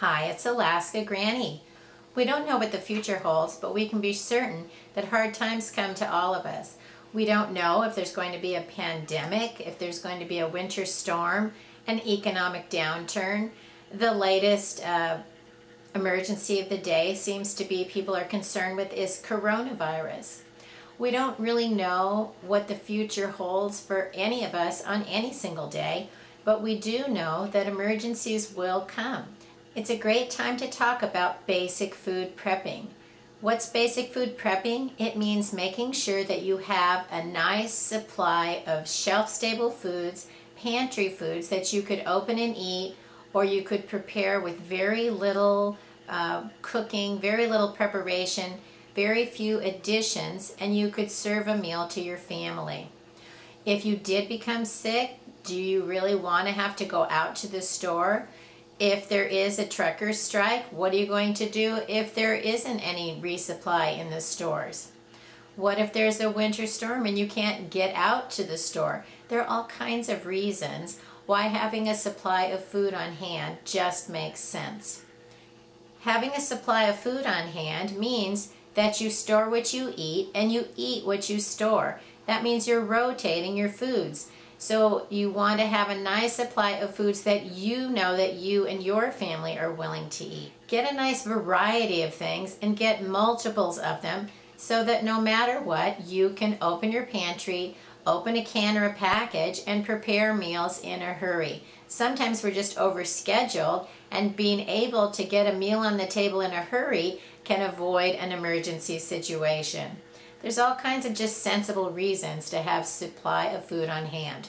Hi, it's Alaska Granny. We don't know what the future holds, but we can be certain that hard times come to all of us. We don't know if there's going to be a pandemic, if there's going to be a winter storm, an economic downturn. The latest emergency of the day seems to be people are concerned with is coronavirus. We don't really know what the future holds for any of us on any single day, but we do know that emergencies will come. It's a great time to talk about basic food prepping. What's basic food prepping? It means making sure that you have a nice supply of shelf-stable foods, pantry foods that you could open and eat, or you could prepare with very little cooking, very little preparation, very few additions, and you could serve a meal to your family. If you did become sick, do you really want to have to go out to the store? If there is a trucker strike, what are you going to do if there isn't any resupply in the stores? What if there's a winter storm and you can't get out to the store? There are all kinds of reasons why having a supply of food on hand just makes sense. Having a supply of food on hand means that you store what you eat and you eat what you store. That means you're rotating your foods. So you want to have a nice supply of foods that you know that you and your family are willing to eat. Get a nice variety of things and get multiples of them so that no matter what, you can open your pantry, open a can or a package, and prepare meals in a hurry. Sometimes we're just overscheduled, and being able to get a meal on the table in a hurry can avoid an emergency situation. There's all kinds of just sensible reasons to have supply of food on hand.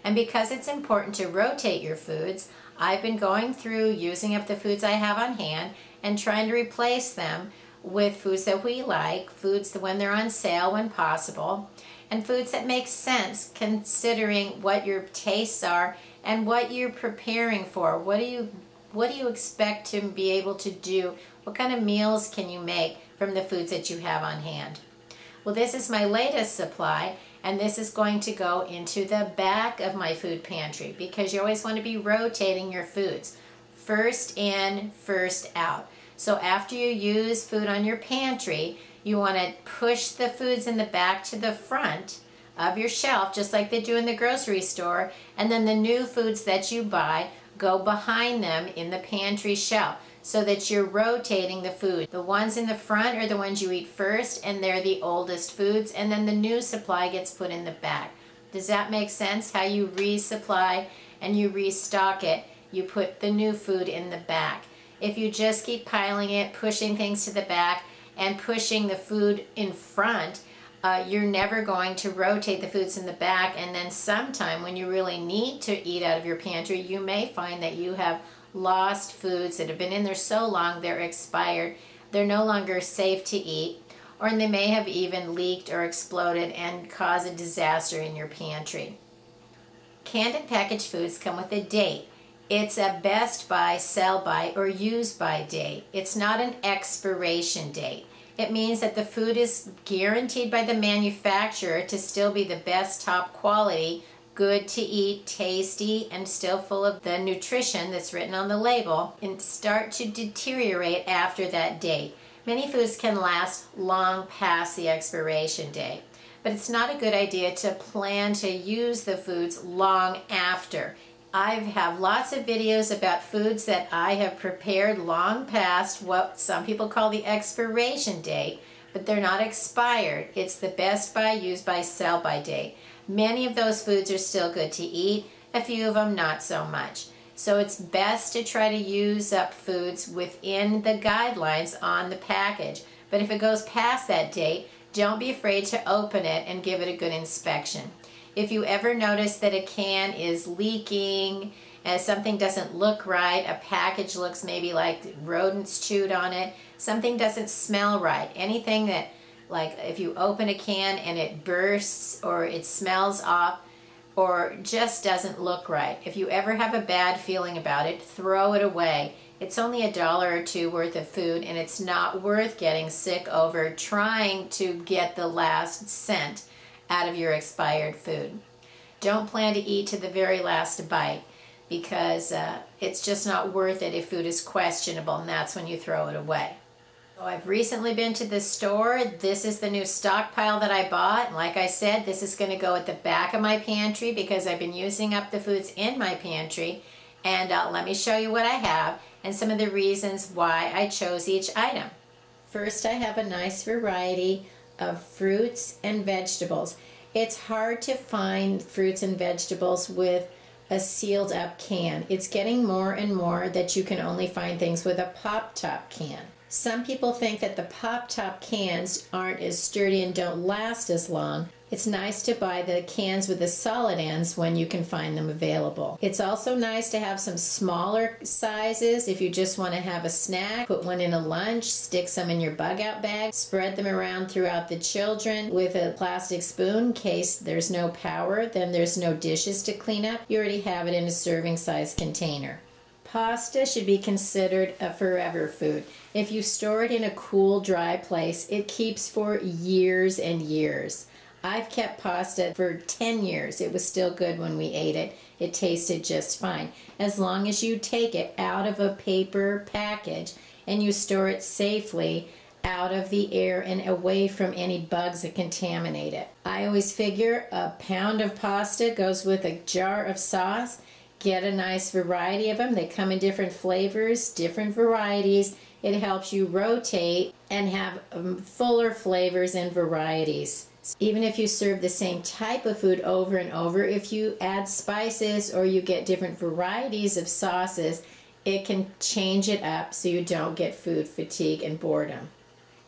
And because it's important to rotate your foods, I've been going through using up the foods I have on hand and trying to replace them with foods that we like, foods when they're on sale when possible, and foods that make sense considering what your tastes are and what you're preparing for. What do you expect to be able to do? What kind of meals can you make from the foods that you have on hand? Well, this is my latest supply, and this is going to go into the back of my food pantry because you always want to be rotating your foods. First in, first out. So after you use food on your pantry, you want to push the foods in the back to the front of your shelf, just like they do in the grocery store, and then the new foods that you buy go behind them in the pantry shelf, so that you're rotating the food. The ones in the front are the ones you eat first, and they're the oldest foods, and then the new supply gets put in the back. Does that make sense? How you resupply and you restock it, you put the new food in the back. If you just keep piling it, pushing things to the back, and pushing the food in front, you're never going to rotate the foods in the back, and then sometime when you really need to eat out of your pantry, you may find that you have lost foods that have been in there so long they're expired, they're no longer safe to eat, or they may have even leaked or exploded and caused a disaster in your pantry. Canned and packaged foods come with a date. It's a best by, sell by, or use by date. It's not an expiration date. It means that the food is guaranteed by the manufacturer to still be the best top quality, good to eat, tasty, and still full of the nutrition that's written on the label, and start to deteriorate after that date. Many foods can last long past the expiration date, but it's not a good idea to plan to use the foods long after. I have lots of videos about foods that I have prepared long past what some people call the expiration date, but they're not expired. It's the best by, use by, sell by date. Many of those foods are still good to eat, a few of them not so much. So it's best to try to use up foods within the guidelines on the package. But if it goes past that date, don't be afraid to open it and give it a good inspection. If you ever notice that a can is leaking, something doesn't look right, a package looks maybe like rodents chewed on it, something doesn't smell right, anything that, like if you open a can and it bursts or it smells off or just doesn't look right. If you ever have a bad feeling about it, throw it away. It's only $1 or $2 worth of food, and it's not worth getting sick over trying to get the last cent out of your expired food. Don't plan to eat to the very last bite. because it's just not worth it if food is questionable, and that's when you throw it away. So I've recently been to the store. This is the new Stockpile that I bought. And like I said, this is going to go at the back of my pantry because I've been using up the foods in my pantry. And let me show you what I have and some of the reasons why I chose each item. First, I have a nice variety of fruits and vegetables. It's hard to find fruits and vegetables with a sealed up can. It's getting more and more that you can only find things with a pop-top can. Some people think that the pop-top cans aren't as sturdy and don't last as long. It's nice to buy the cans with the solid ends when you can find them available. It's also nice to have some smaller sizes if you just want to have a snack. Put one in a lunch, stick some in your bug out bag, spread them around throughout the children with a plastic spoon in case there's no power, then there's no dishes to clean up. You already have it in a serving size container. Pasta should be considered a forever food. If you store it in a cool, dry place, it keeps for years and years. I've kept pasta for 10 years. It was still good when we ate it. It tasted just fine. As long as you take it out of a paper package and you store it safely out of the air and away from any bugs that contaminate it. I always figure a pound of pasta goes with a jar of sauce. Get a nice variety of them. They come in different flavors, different varieties. It helps you rotate and have fuller flavors and varieties. Even if you serve the same type of food over and over, if you add spices or you get different varieties of sauces, it can change it up so you don't get food fatigue and boredom.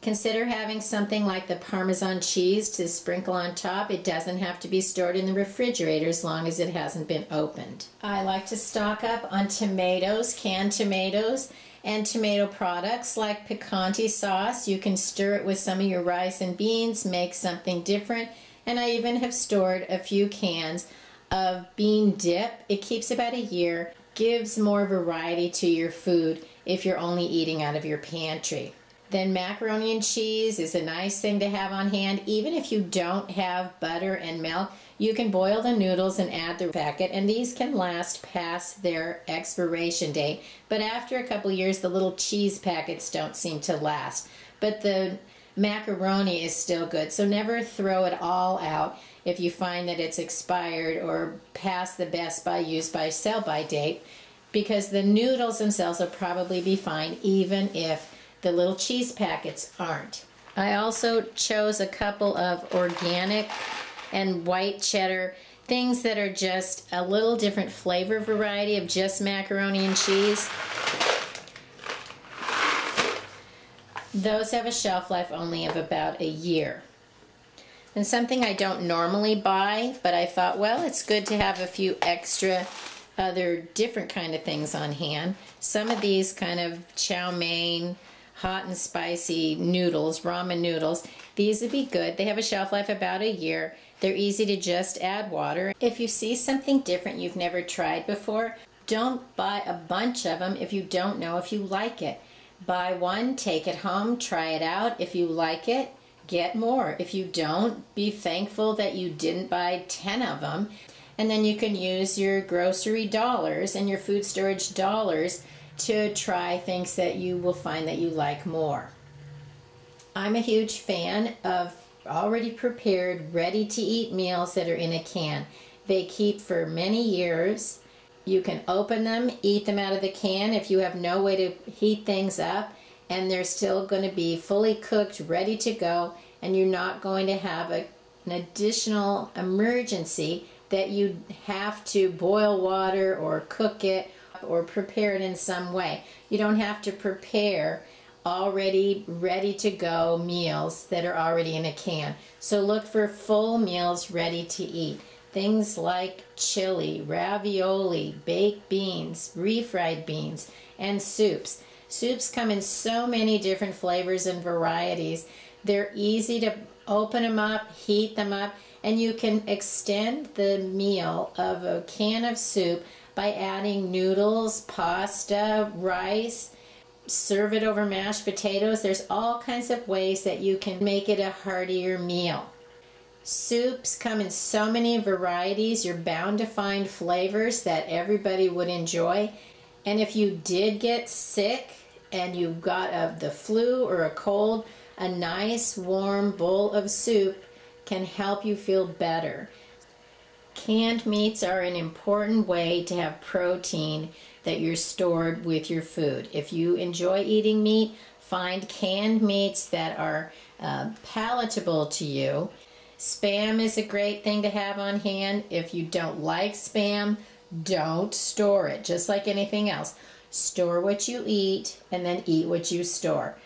Consider having something like the Parmesan cheese to sprinkle on top. It doesn't have to be stored in the refrigerator as long as it hasn't been opened. I like to stock up on tomatoes, canned tomatoes, and tomato products like picante sauce. You can stir it with some of your rice and beans, make something different. And I even have stored a few cans of bean dip. It keeps about a year, gives more variety to your food if you're only eating out of your pantry. Then macaroni and cheese is a nice thing to have on hand. Even if you don't have butter and milk, you can boil the noodles and add the packet, and these can last past their expiration date. But after a couple years, the little cheese packets don't seem to last. But the macaroni is still good, so never throw it all out if you find that it's expired or past the best by use by sell by date, because the noodles themselves will probably be fine even if the little cheese packets aren't. I also chose a couple of organic and white cheddar, things that are just a little different flavor variety of just macaroni and cheese. Those have a shelf life only of about a year. And something I don't normally buy, but I thought, well, it's good to have a few extra other different kind of things on hand. Some of these kind of chow mein, hot and spicy noodles, ramen noodles, these would be good. They have a shelf life about a year. They're easy to just add water. If you see something different you've never tried before, don't buy a bunch of them if you don't know if you like it. Buy one, take it home, try it out. If you like it, get more. If you don't, be thankful that you didn't buy 10 of them. And then you can use your grocery dollars and your food storage dollars to try things that you will find that you like more. I'm a huge fan of already prepared, ready-to-eat meals that are in a can. They keep for many years. You can open them, eat them out of the can if you have no way to heat things up, and they're still going to be fully cooked, ready to go, and you're not going to have an additional emergency that you have to boil water or cook it or prepare it in some way. You don't have to prepare already ready to go meals that are already in a can. So look for full meals ready to eat. Things like chili, ravioli, baked beans, refried beans, and soups. Soups come in so many different flavors and varieties. They're easy to open them up, heat them up, and you can extend the meal of a can of soup by adding noodles, pasta, rice, serve it over mashed potatoes. There's all kinds of ways that you can make it a heartier meal. Soups come in so many varieties. You're bound to find flavors that everybody would enjoy. And if you did get sick and you got the flu or a cold, a nice warm bowl of soup can help you feel better. Canned meats are an important way to have protein that you're stored with your food. If you enjoy eating meat, find canned meats that are palatable to you. Spam is a great thing to have on hand. If you don't like Spam, don't store it. Just like anything else. Store what you eat and then eat what you store.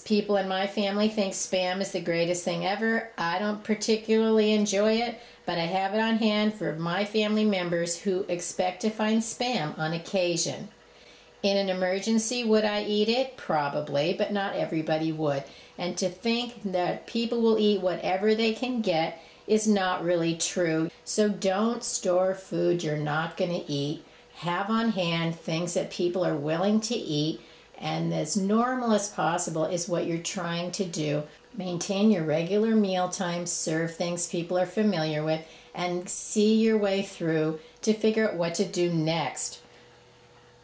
People in my family think Spam is the greatest thing ever. I don't particularly enjoy it, but I have it on hand for my family members who expect to find Spam on occasion. In an emergency, would I eat it? Probably, but not everybody would. And to think that people will eat whatever they can get is not really true. So don't store food you're not going to eat. Have on hand things that people are willing to eat, and as normal as possible is what you're trying to do. Maintain your regular meal times, serve things people are familiar with, and see your way through to figure out what to do next.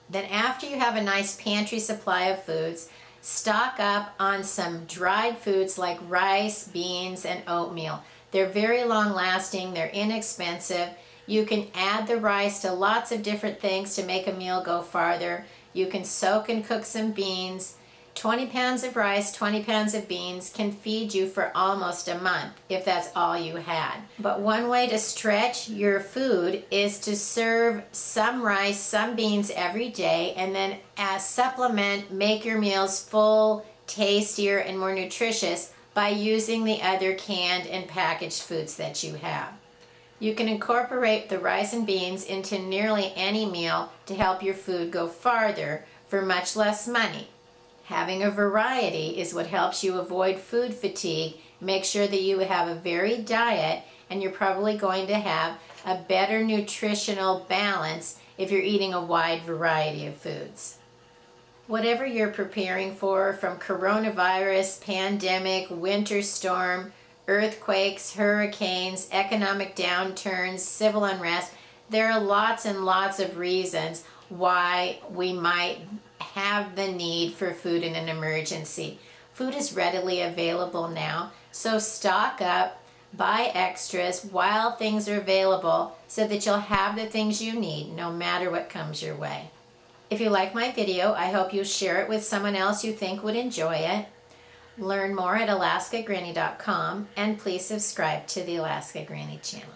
Then after you have a nice pantry supply of foods, stock up on some dried foods like rice, beans, and oatmeal. They're very long lasting, they're inexpensive. You can add the rice to lots of different things to make a meal go farther. You can soak and cook some beans. 20 pounds of rice, 20 pounds of beans can feed you for almost a month if that's all you had. But one way to stretch your food is to serve some rice, some beans every day, and then as supplement, make your meals full, tastier, and more nutritious by using the other canned and packaged foods that you have. You can incorporate the rice and beans into nearly any meal to help your food go farther for much less money. Having a variety is what helps you avoid food fatigue. Make sure that you have a varied diet, and you're probably going to have a better nutritional balance if you're eating a wide variety of foods. Whatever you're preparing for, from coronavirus, pandemic, winter storm, earthquakes, hurricanes, economic downturns, civil unrest, there are lots and lots of reasons why we might have the need for food in an emergency. Food is readily available now, so stock up, buy extras while things are available so that you'll have the things you need no matter what comes your way. If you like my video, I hope you'll share it with someone else you think would enjoy it. Learn more at alaskagranny.com, and please subscribe to the Alaska Granny channel.